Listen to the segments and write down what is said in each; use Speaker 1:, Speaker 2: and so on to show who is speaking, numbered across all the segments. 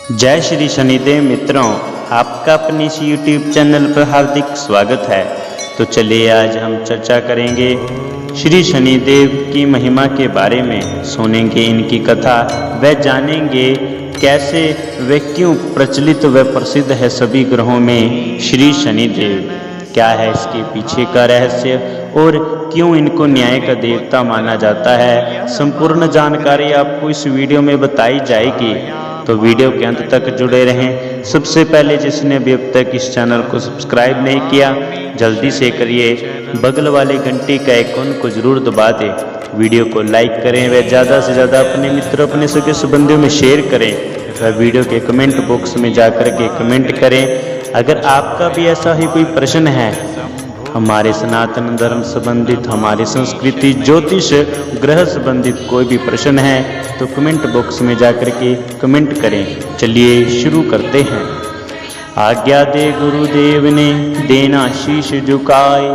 Speaker 1: जय श्री शनिदेव मित्रों, आपका अपने इस YouTube चैनल पर हार्दिक स्वागत है। तो चलिए आज हम चर्चा करेंगे श्री शनिदेव की महिमा के बारे में। सुनेंगे इनकी कथा व जानेंगे कैसे वे क्यों प्रचलित व प्रसिद्ध है सभी ग्रहों में श्री शनिदेव। क्या है इसके पीछे का रहस्य और क्यों इनको न्याय का देवता माना जाता है, संपूर्ण जानकारी आपको इस वीडियो में बताई जाएगी। तो वीडियो के अंत तक जुड़े रहें। सबसे पहले जिसने अभी अब तक इस चैनल को सब्सक्राइब नहीं किया जल्दी से करिए, बगल वाले घंटी का आइकन को जरूर दबा दें, वीडियो को लाइक करें व ज़्यादा से ज़्यादा अपने मित्रों अपने सगे संबंधियों में शेयर करें व वीडियो के कमेंट बॉक्स में जाकर के कमेंट करें। अगर आपका भी ऐसा ही कोई प्रश्न है, हमारे सनातन धर्म संबंधित, हमारी संस्कृति, ज्योतिष, ग्रह संबंधित कोई भी प्रश्न है तो कमेंट बॉक्स में जाकर के कमेंट करें। चलिए शुरू करते हैं। आज्ञा दे गुरुदेव ने देना शीश झुकाए,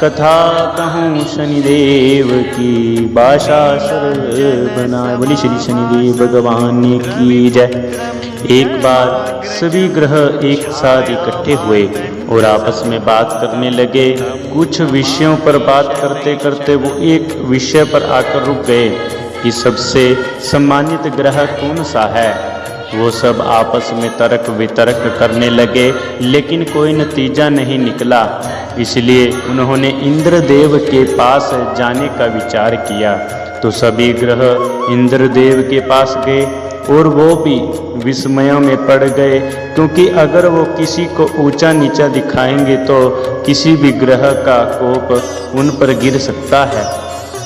Speaker 1: कथा कहूँ शनिदेव की भाषा सरल बनाए। बोली श्री शनिदेव भगवान की जय। एक बार सभी ग्रह एक साथ इकट्ठे हुए और आपस में बात करने लगे। कुछ विषयों पर बात करते करते वो एक विषय पर आकर रुक गए कि सबसे सम्मानित ग्रह कौन सा है। वो सब आपस में तर्क वितर्क करने लगे, लेकिन कोई नतीजा नहीं निकला। इसलिए उन्होंने इंद्रदेव के पास जाने का विचार किया। तो सभी ग्रह इंद्रदेव के पास गए और वो भी विस्मय में पड़ गए, क्योंकि अगर वो किसी को ऊंचा नीचा दिखाएंगे तो किसी भी ग्रह का कोप उन पर गिर सकता है।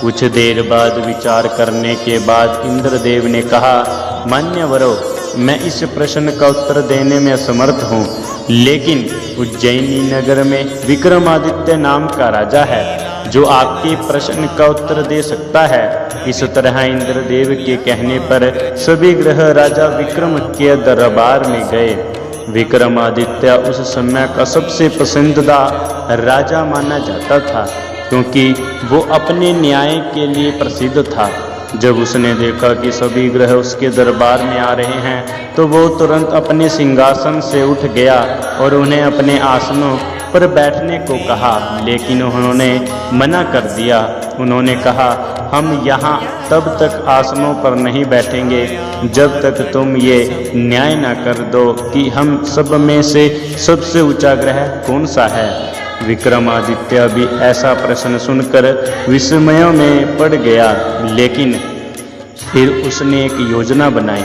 Speaker 1: कुछ देर बाद विचार करने के बाद इंद्रदेव ने कहा, मान्यवरों, मैं इस प्रश्न का उत्तर देने में असमर्थ हूँ, लेकिन उज्जैनी नगर में विक्रमादित्य नाम का राजा है जो आपके प्रश्न का उत्तर दे सकता है। इस तरह इंद्रदेव के कहने पर सभी ग्रह राजा विक्रम के दरबार में गए। विक्रमादित्य उस समय का सबसे पसंदीदा राजा माना जाता था, क्योंकि वो अपने न्याय के लिए प्रसिद्ध था। जब उसने देखा कि सभी ग्रह उसके दरबार में आ रहे हैं तो वो तुरंत अपने सिंहासन से उठ गया और उन्हें अपने आसनों पर बैठने को कहा, लेकिन उन्होंने मना कर दिया। उन्होंने कहा, हम यहाँ तब तक आसनों पर नहीं बैठेंगे जब तक तुम ये न्याय न कर दो कि हम सब में से सबसे ऊंचा ग्रह कौन सा है। विक्रमादित्य भी ऐसा प्रश्न सुनकर विस्मय में पड़ गया, लेकिन फिर उसने एक योजना बनाई।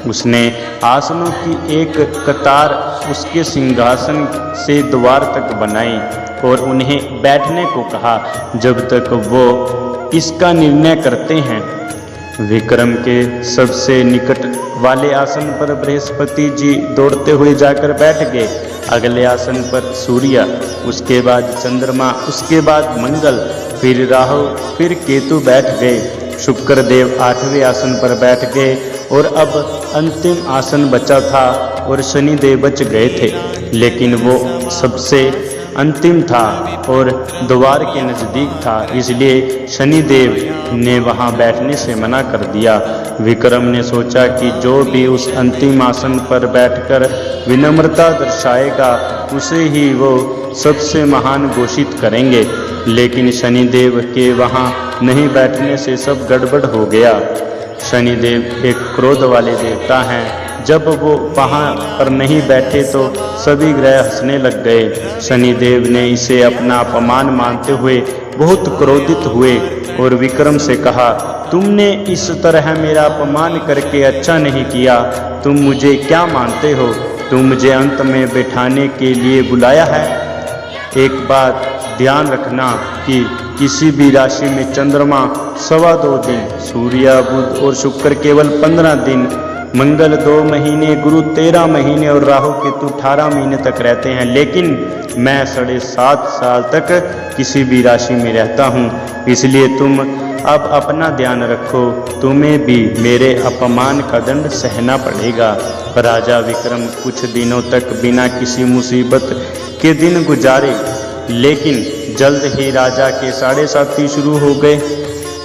Speaker 1: उसने आसनों की एक कतार उसके सिंहासन से द्वार तक बनाई और उन्हें बैठने को कहा जब तक वो इसका निर्णय करते हैं। विक्रम के सबसे निकट वाले आसन पर बृहस्पति जी दौड़ते हुए जाकर बैठ गए। अगले आसन पर सूर्य, उसके बाद चंद्रमा, उसके बाद मंगल, फिर राहु, फिर केतु बैठ गए। शुक्रदेव 8वें आसन पर बैठ गए और अब अंतिम आसन बचा था और शनिदेव बच गए थे, लेकिन वो सबसे अंतिम था और द्वार के नज़दीक था, इसलिए शनिदेव ने वहां बैठने से मना कर दिया। विक्रम ने सोचा कि जो भी उस अंतिम आसन पर बैठकर विनम्रता दर्शाएगा उसे ही वो सबसे महान घोषित करेंगे, लेकिन शनिदेव के वहां नहीं बैठने से सब गड़बड़ हो गया। शनिदेव एक क्रोध वाले देवता हैं। जब वो वहाँ पर नहीं बैठे तो सभी ग्रह हंसने लग गए। शनिदेव ने इसे अपना अपमान मानते हुए बहुत क्रोधित हुए और विक्रम से कहा, तुमने इस तरह मेरा अपमान करके अच्छा नहीं किया। तुम मुझे क्या मानते हो? तुम मुझे अंत में बैठाने के लिए बुलाया है। एक बात ध्यान रखना कि किसी भी राशि में चंद्रमा 2.25 दिन, सूर्य, बुध और शुक्र केवल 15 दिन, मंगल 2 महीने, गुरु 13 महीने और राहु केतु 18 महीने तक रहते हैं, लेकिन मैं 7.5 साल तक किसी भी राशि में रहता हूँ। इसलिए तुम अब अपना ध्यान रखो, तुम्हें भी मेरे अपमान का दंड सहना पड़ेगा। राजा विक्रम कुछ दिनों तक बिना किसी मुसीबत के दिन गुजारे, लेकिन जल्द ही राजा के 7.5 शुरू हो गए।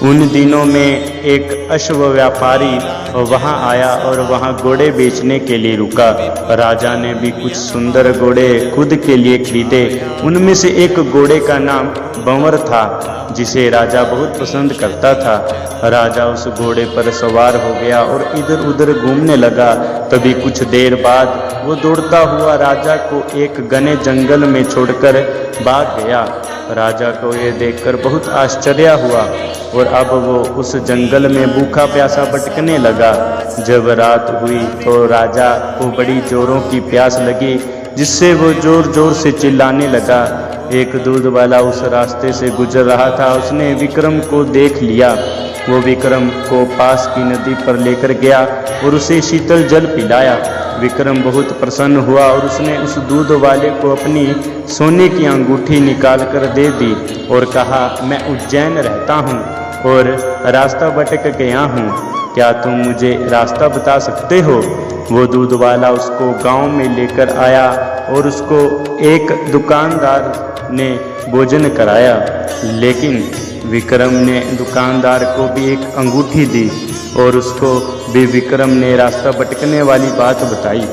Speaker 1: उन दिनों में एक अश्व व्यापारी वहां आया और वहां घोड़े बेचने के लिए रुका। राजा ने भी कुछ सुंदर घोड़े खुद के लिए खरीदे। उनमें से एक घोड़े का नाम भंवर था, जिसे राजा बहुत पसंद करता था। राजा उस घोड़े पर सवार हो गया और इधर उधर घूमने लगा। तभी कुछ देर बाद वो दौड़ता हुआ राजा को एक घने जंगल में छोड़कर भाग गया। राजा को ये देखकर बहुत आश्चर्य हुआ और अब वो उस जंगल में भूखा प्यासा भटकने लगा। जब रात हुई तो राजा को बड़ी जोरों की प्यास लगी, जिससे वो जोर जोर से चिल्लाने लगा। एक दूध वाला उस रास्ते से गुजर रहा था। उसने विक्रम को देख लिया। वो विक्रम को पास की नदी पर लेकर गया और उसे शीतल जल पिलाया। विक्रम बहुत प्रसन्न हुआ और उसने उस दूध वाले को अपनी सोने की अंगूठी निकाल कर दे दी और कहा, मैं उज्जैन रहता हूँ और रास्ता भटक गया हूँ, क्या तुम मुझे रास्ता बता सकते हो? वो दूध वाला उसको गांव में लेकर आया और उसको एक दुकानदार ने भोजन कराया। लेकिन विक्रम ने दुकानदार को भी एक अंगूठी दी और उसको भी विक्रम ने रास्ता भटकने वाली बात बताई।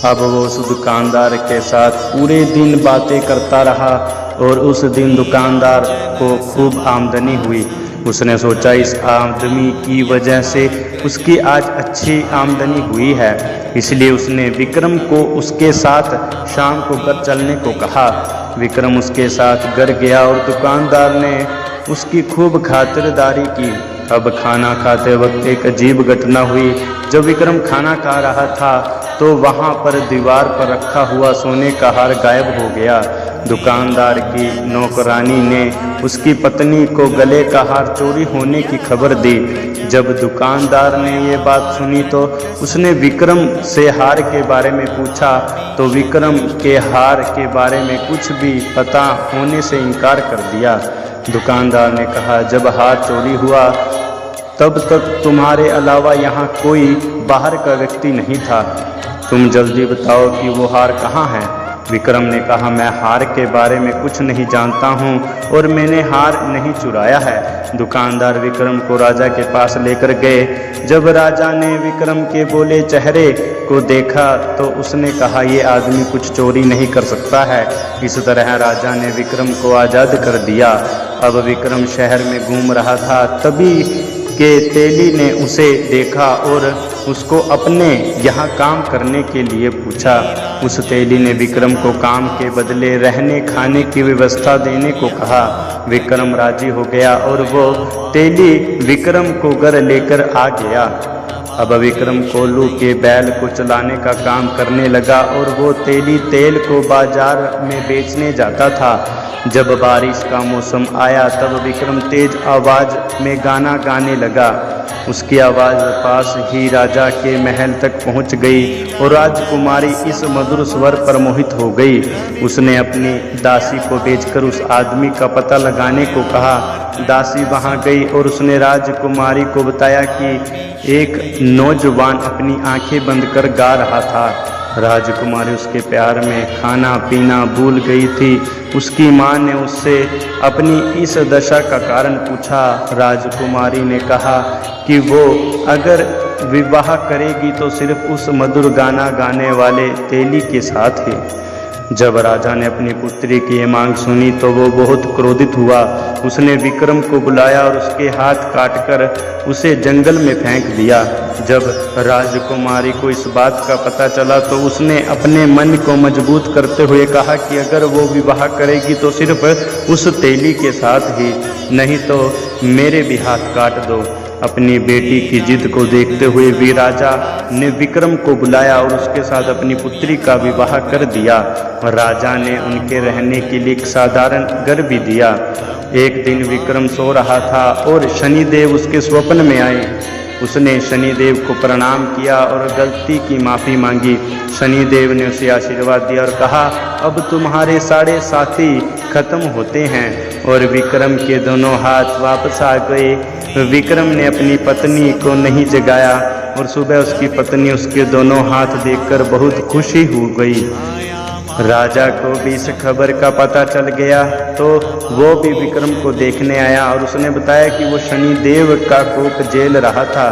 Speaker 1: अब वो उस दुकानदार के साथ पूरे दिन बातें करता रहा और उस दिन दुकानदार को खूब आमदनी हुई। उसने सोचा इस आमदनी की वजह से उसकी आज अच्छी आमदनी हुई है, इसलिए उसने विक्रम को उसके साथ शाम को घर चलने को कहा। विक्रम उसके साथ घर गया और दुकानदार ने उसकी खूब खातिरदारी की। अब खाना खाते वक्त एक अजीब घटना हुई। जब विक्रम खाना खा रहा था तो वहाँ पर दीवार पर रखा हुआ सोने का हार गायब हो गया। दुकानदार की नौकरानी ने उसकी पत्नी को गले का हार चोरी होने की खबर दी। जब दुकानदार ने ये बात सुनी तो उसने विक्रम से हार के बारे में पूछा, तो विक्रम के हार के बारे में कुछ भी पता होने से इनकार कर दिया। दुकानदार ने कहा, जब हार चोरी हुआ तब तक तुम्हारे अलावा यहाँ कोई बाहर का व्यक्ति नहीं था। तुम जल्दी बताओ कि वो हार कहाँ है? विक्रम ने कहा, मैं हार के बारे में कुछ नहीं जानता हूँ और मैंने हार नहीं चुराया है। दुकानदार विक्रम को राजा के पास लेकर गए। जब राजा ने विक्रम के बोले चेहरे को देखा तो उसने कहा, ये आदमी कुछ चोरी नहीं कर सकता है। इस तरह राजा ने विक्रम को आज़ाद कर दिया। अब विक्रम शहर में घूम रहा था, तभी के तेली ने उसे देखा और उसको अपने यहाँ काम करने के लिए पूछा। उस तेली ने विक्रम को काम के बदले रहने खाने की व्यवस्था देने को कहा। विक्रम राजी हो गया और वो तेली विक्रम को घर लेकर आ गया। अब विक्रम कोल्लू के बैल को चलाने का काम करने लगा और वो तेली तेल को बाजार में बेचने जाता था। जब बारिश का मौसम आया तब विक्रम तेज आवाज में गाना गाने लगा। उसकी आवाज़ पास ही राजा के महल तक पहुंच गई और राजकुमारी इस मधुर स्वर पर मोहित हो गई। उसने अपनी दासी को भेजकर उस आदमी का पता लगाने को कहा। दासी वहां गई और उसने राजकुमारी को बताया कि एक नौजवान अपनी आंखें बंद कर गा रहा था। राजकुमारी उसके प्यार में खाना पीना भूल गई थी। उसकी माँ ने उससे अपनी इस दशा का कारण पूछा। राजकुमारी ने कहा कि वो अगर विवाह करेगी तो सिर्फ उस मधुर गाना गाने वाले तेली के साथ ही। जब राजा ने अपनी पुत्री की ये मांग सुनी तो वो बहुत क्रोधित हुआ। उसने विक्रम को बुलाया और उसके हाथ काटकर उसे जंगल में फेंक दिया। जब राजकुमारी को इस बात का पता चला तो उसने अपने मन को मजबूत करते हुए कहा कि अगर वो विवाह करेगी तो सिर्फ उस तेली के साथ ही, नहीं तो मेरे भी हाथ काट दो। अपनी बेटी की जिद को देखते हुए भी राजा ने विक्रम को बुलाया और उसके साथ अपनी पुत्री का विवाह कर दिया। राजा ने उनके रहने के लिए एक साधारण घर भी दिया। एक दिन विक्रम सो रहा था और शनिदेव उसके स्वप्न में आए। उसने शनिदेव को प्रणाम किया और गलती की माफ़ी मांगी। शनिदेव ने उसे आशीर्वाद दिया और कहा, अब तुम्हारे सारे साथी खत्म होते हैं। और विक्रम के दोनों हाथ वापस आ गए। विक्रम ने अपनी पत्नी को नहीं जगाया और सुबह उसकी पत्नी उसके दोनों हाथ देखकर बहुत खुशी हो गई। राजा को भी इस खबर का पता चल गया तो वो भी विक्रम को देखने आया और उसने बताया कि वो शनिदेव का कोप झेल रहा था।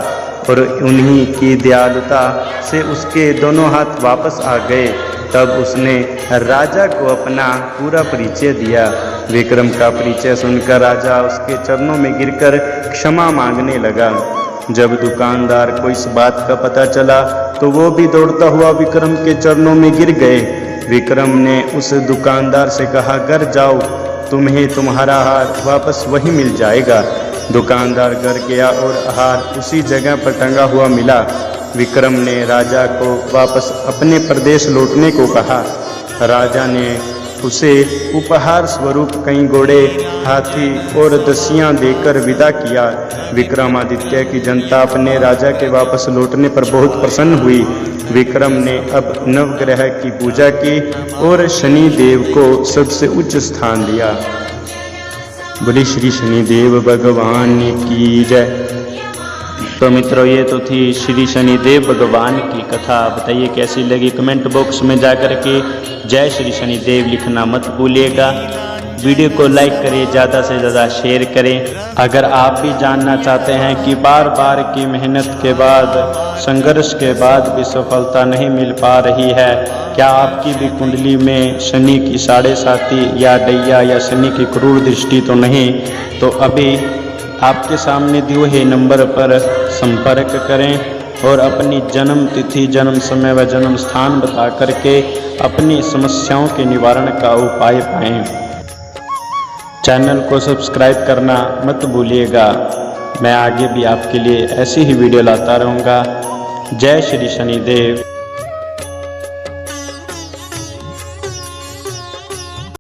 Speaker 1: और उन्हीं की दयालुता से उसके दोनों हाथ वापस आ गए। तब उसने राजा को अपना पूरा परिचय दिया। विक्रम का परिचय सुनकर राजा उसके चरणों में गिरकर क्षमा मांगने लगा। जब दुकानदार को इस बात का पता चला तो वो भी दौड़ता हुआ विक्रम के चरणों में गिर गए। विक्रम ने उस दुकानदार से कहा, घर जाओ, तुम्हें तुम्हारा हार वापस वही मिल जाएगा। दुकानदार घर गया और हार उसी जगह पर टंगा हुआ मिला। विक्रम ने राजा को वापस अपने प्रदेश लौटने को कहा। राजा ने उसे उपहार स्वरूप कई घोड़े, हाथी और दसियां देकर विदा किया। विक्रमादित्य की जनता अपने राजा के वापस लौटने पर बहुत प्रसन्न हुई। विक्रम ने अब नवग्रह की पूजा की और शनि देव को सबसे उच्च स्थान दिया। बोले श्री शनिदेव भगवान की जय। तो मित्रों, ये तो थी श्री शनिदेव भगवान की कथा। बताइए कैसी लगी, कमेंट बॉक्स में जाकर के जय श्री शनिदेव लिखना मत भूलिएगा। वीडियो को लाइक करें, ज़्यादा से ज़्यादा शेयर करें। अगर आप भी जानना चाहते हैं कि बार बार की मेहनत के बाद, संघर्ष के बाद भी सफलता नहीं मिल पा रही है, क्या आपकी भी कुंडली में शनि की 7.5 या डैया या शनि की क्रूर दृष्टि तो नहीं, तो अभी आपके सामने दिए हुए नंबर पर संपर्क करें और अपनी जन्म तिथि, जन्म समय व जन्म स्थान बता करके अपनी समस्याओं के निवारण का उपाय पाएं। चैनल को सब्सक्राइब करना मत भूलिएगा। मैं आगे भी आपके लिए ऐसी ही वीडियो लाता रहूँगा। जय श्री शनिदेव।